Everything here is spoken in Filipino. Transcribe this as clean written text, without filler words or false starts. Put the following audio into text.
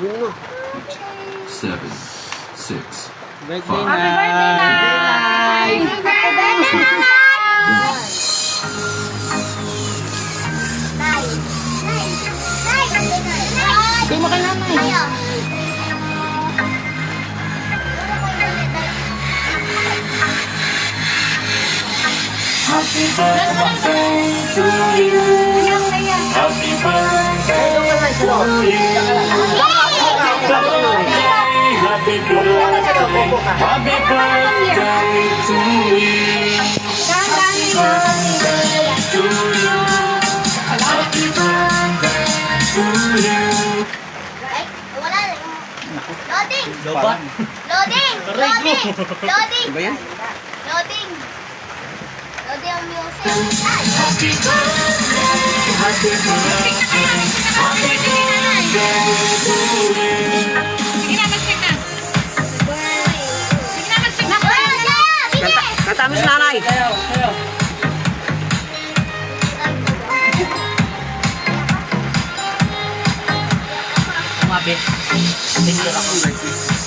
7, 6, Birthday 5, na. Happy birthday, Nanay! Hindi mo kay nanay. Happy birthday to you. Happy birthday to you. Happy birthday. Happy birthday to you. Happy birthday to you. Happy birthday to you. Ay, wala na. Loading! Lobat. Loading! Loading! Loading! Ba yan? Loading! Loading ang music. Ay! Happy birthday. Happy birthday. Happy birthday to you. Sige na, mag-check na. Sige na, mag-check na. Sige! Kanta mo si nanay. Kumabi. Tingnan ako.